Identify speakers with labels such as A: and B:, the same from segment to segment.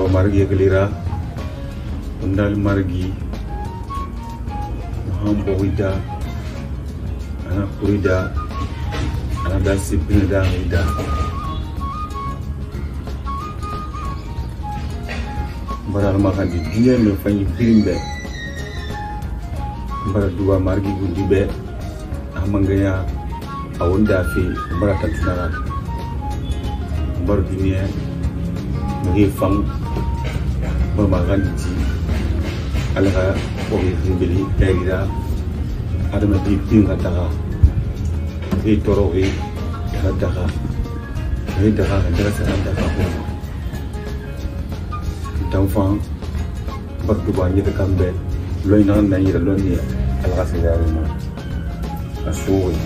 A: margi gelira undal margi hambo wida ana kurida ana dasipina da wida baral makan di dia me fanyi birimbe bara duwa margi gudibe amangaya awonda fi bara tantunara bar dunia ngi fam bar makan di alaga ogi rimbeli daira adama di pinga daga e torogi daga e daga ndara daga ko d'enfant bar duwa ni de kambe loy nan na yira lonni alaga sigarina asuri.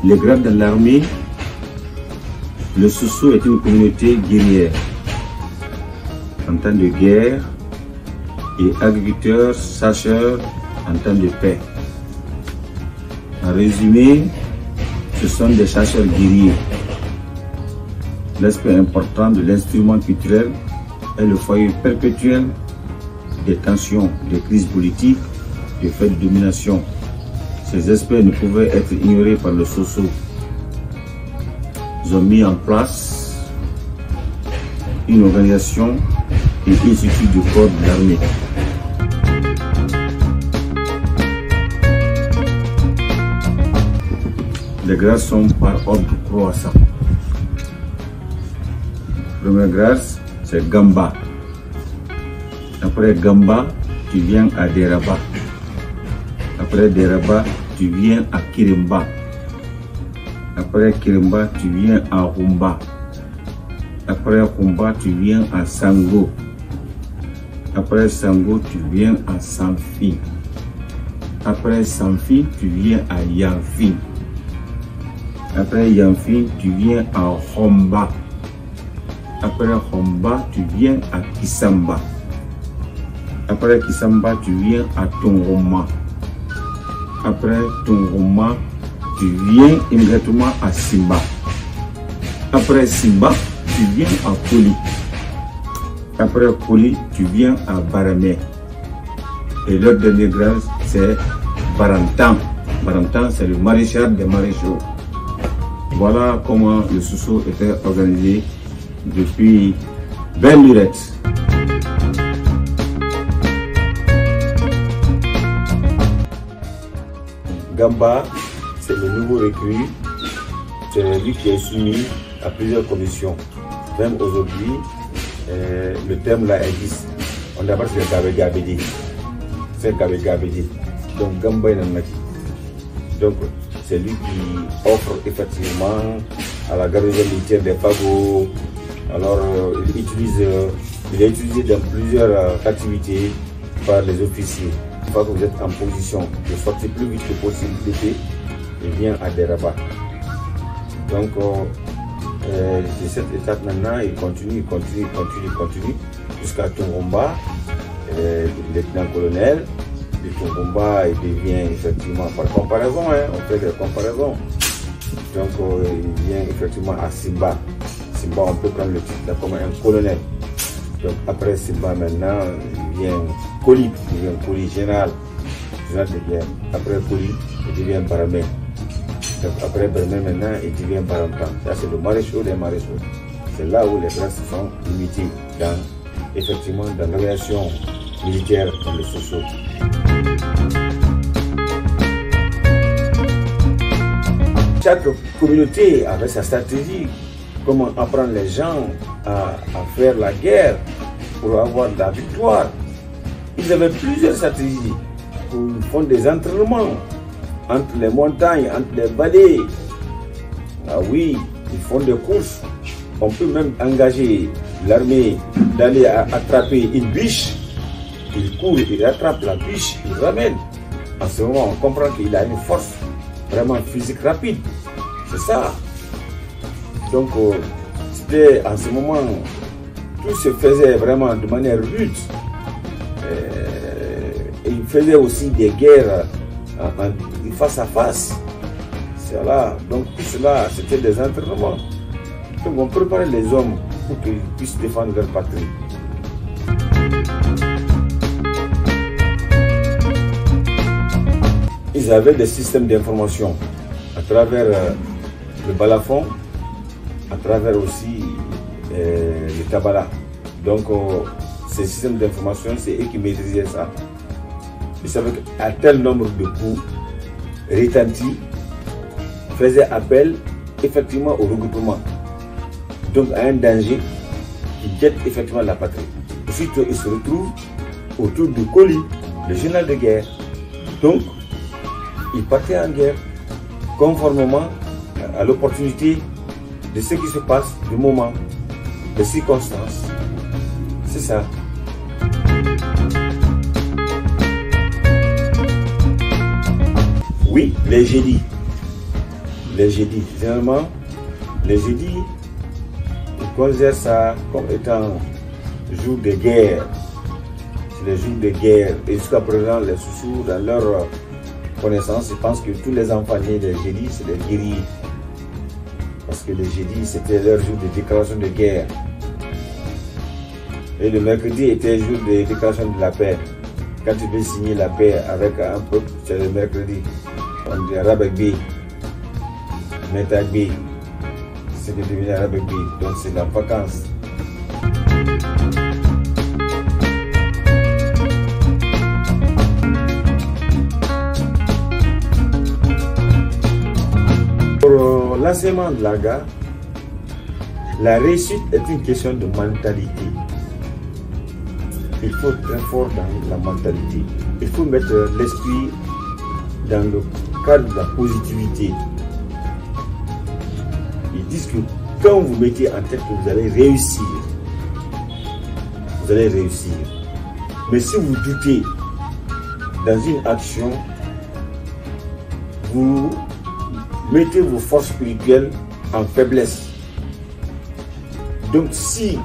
A: Les grades de l'armée, le Soso est une communauté guerrière en temps de guerre et agriculteurs, sacheurs en temps de paix. En résumé, ce sont des chasseurs guerriers. L'aspect important de l'instrument culturel est le foyer perpétuel des tensions, des crises politiques, des faits de domination. Ces aspects ne pouvaient être ignorés par le Soso. Ils ont mis en place une organisation et institut du corps de l'armée. Les grâces sont par ordre croissant. Première grâce, c'est Gamba. Après Gamba, tu viens à Deraba. Après Deraba, tu viens à Kirimba. Après Kirimba, tu viens à Rumba. Après Rumba, tu viens à Sango. Après Sango, tu viens à Sanfi. Après Sanfi, tu viens à Yanfi. Après Yanfi, tu viens à Homba. Après Homba, tu viens à Kisamba. Après Kisamba, tu viens à Tongoma. Après Tongoma, tu viens immédiatement à Simba. Après Simba, tu viens à Koli. Après Koli, tu viens à Baramé. Et l'autre dernier grade, c'est Barantan. Barantan, c'est le maréchal des maréchaux. Voilà comment le Soso était organisé depuis belle lurette. Gamba, c'est le nouveau recrue, c'est lui qui est soumis à plusieurs commissions. Même aujourd'hui, le terme là existe. On appelle ça Gabé-Gabédi. C'est Gabé-Gabédi. Donc Gamba est un. Donc c'est lui qui offre effectivement à la garnison militaire des fagots. Alors il est utilisé dans plusieurs activités par les officiers. Une fois que vous êtes en position de sortir plus vite que possible d'été, il vient à Deraba. Donc de cette étape maintenant, il continue jusqu'à Tongomba, lieutenant-colonel. De Tongomba, il devient effectivement, par comparaison, on fait des comparaisons. Donc il vient effectivement à Simba. Simba, on peut prendre le titre comme un colonel. Donc après Simba maintenant, il vient Koli, il devient Koli général de guerre. Après Koli, il devient Baramé. Donc après Baramé maintenant, il devient Barantan. Ça c'est le maréchal des maréchaux. C'est là où les grâces sont limitées effectivement dans l'organisation militaire dans le Soso. Chaque communauté avait sa stratégie. Comment apprendre les gens à faire la guerre pour avoir de la victoire. Ils avaient plusieurs stratégies. Ils font des entraînements entre les montagnes, entre les vallées. Ah oui, ils font des courses. On peut même engager l'armée d'aller attraper une biche. Il court, il attrape la biche, il ramène. En ce moment, on comprend qu'il a une force vraiment physique rapide. C'est ça. Donc, c'était en ce moment, tout se faisait vraiment de manière rude. Et il faisait aussi des guerres face à face. C'est là. Donc, tout cela, c'était des entraînements. Donc on prépare les hommes pour qu'ils puissent défendre leur patrie. Ils avaient des systèmes d'information à travers le balafon, à travers aussi le Kabbalah. Donc ces systèmes d'information, c'est eux qui maîtrisaient ça. Ils savaient qu'à tel nombre de coups retentis faisaient appel effectivement au regroupement. Donc à un danger qui guette effectivement la patrie. Ensuite, ils se retrouvent autour du colis, le journal de guerre. Donc, ils partaient en guerre conformément à l'opportunité de ce qui se passe, du moment, des circonstances. C'est ça. Oui, les jeudis. Les jeudis. Généralement, les jeudis, ils considèrent ça comme étant jour de guerre. C'est les jours de guerre. Et jusqu'à présent, les Soussous, dans leur connaissance, ils pensent que tous les enfants nés des jeudis, c'est des guerriers. Parce que les jeudis, c'était leur jour de déclaration de guerre. Et le mercredi était jour de déclaration de la paix. Quand tu veux signer la paix avec un peuple, c'est le mercredi. On dit Rabekbi, Metagbi, c'est de devenir Rabekbi. Donc c'est la vacance. Pour l'enseignement de l'AGA, la réussite est une question de mentalité. Il faut être très fort dans la mentalité. Il faut mettre l'esprit dans le cadre de la positivité. Ils disent que quand vous mettez en tête que vous allez réussir, vous allez réussir. Mais si vous doutez dans une action, vous mettez vos forces spirituelles en faiblesse. Donc si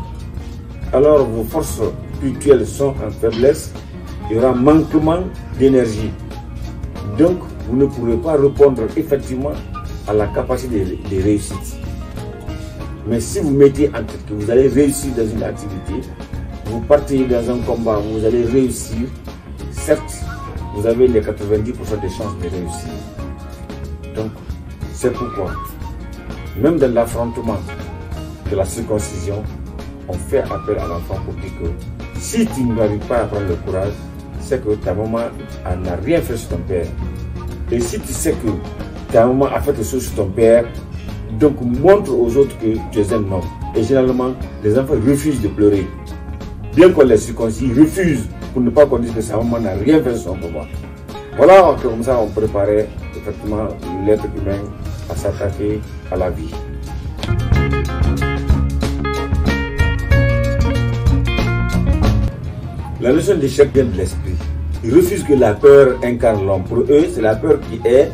A: alors vos forces spirituelles sont en faiblesse, il y aura manquement d'énergie. Donc vous ne pourrez pas répondre effectivement à la capacité de réussite. Mais si vous mettez en tête que vous allez réussir dans une activité, vous partez dans un combat, vous allez réussir, certes, vous avez les 90% de chances de réussir. Donc, c'est pourquoi, même dans l'affrontement de la circoncision, on fait appel à l'enfant pour dire que si tu n'arrives pas à prendre le courage, c'est que ta maman n'a rien fait sur ton père. Et si tu sais que ta maman a fait des choses sur ton père, donc montre aux autres que tu es un homme. Et généralement, les enfants refusent de pleurer. Bien qu'on les circoncis, ils refusent pour ne pas qu'on dise que sa maman n'a rien fait sur son papa. Voilà, comme ça on préparait effectivement l'être humain à s'attaquer à la vie. La notion d'échec vient de l'esprit. Ils refusent que la peur incarne l'homme. Pour eux, c'est la peur qui est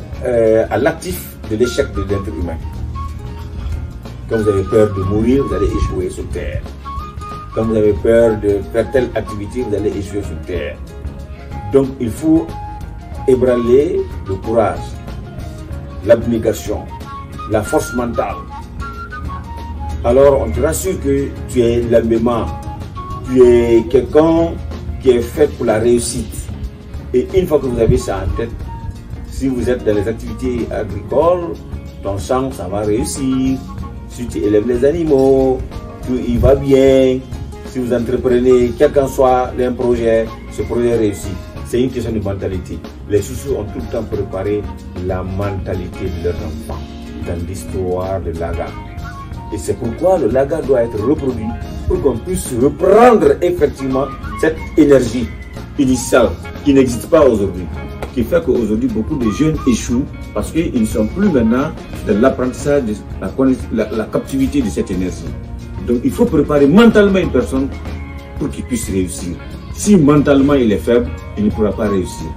A: à l'actif de l'échec de l'être humain. Quand vous avez peur de mourir, vous allez échouer sur terre. Quand vous avez peur de faire telle activité, vous allez échouer sur terre. Donc il faut ébranler le courage, l'abnégation, la force mentale. Alors on te rassure que tu es l'embêtement, tu es quelqu'un qui est fait pour la réussite. Et une fois que vous avez ça en tête, si vous êtes dans les activités agricoles, ton champ, ça va réussir. Si tu élèves les animaux, tout y va bien. Si vous entreprenez, quel qu'en soit un projet, ce projet réussit. C'est une question de mentalité. Les Soussous ont tout le temps préparé la mentalité de leurs enfants dans l'histoire de l'AGA. Et c'est pourquoi le LAGA doit être reproduit pour qu'on puisse reprendre effectivement cette énergie initiale qui n'existe pas aujourd'hui. Qui fait qu'aujourd'hui beaucoup de jeunes échouent parce qu'ils ne sont plus maintenant dans l'apprentissage de la captivité de cette énergie. Donc il faut préparer mentalement une personne pour qu'il puisse réussir. Si mentalement il est faible, il ne pourra pas réussir.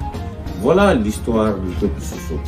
A: Voilà l'histoire du peuple Soussou.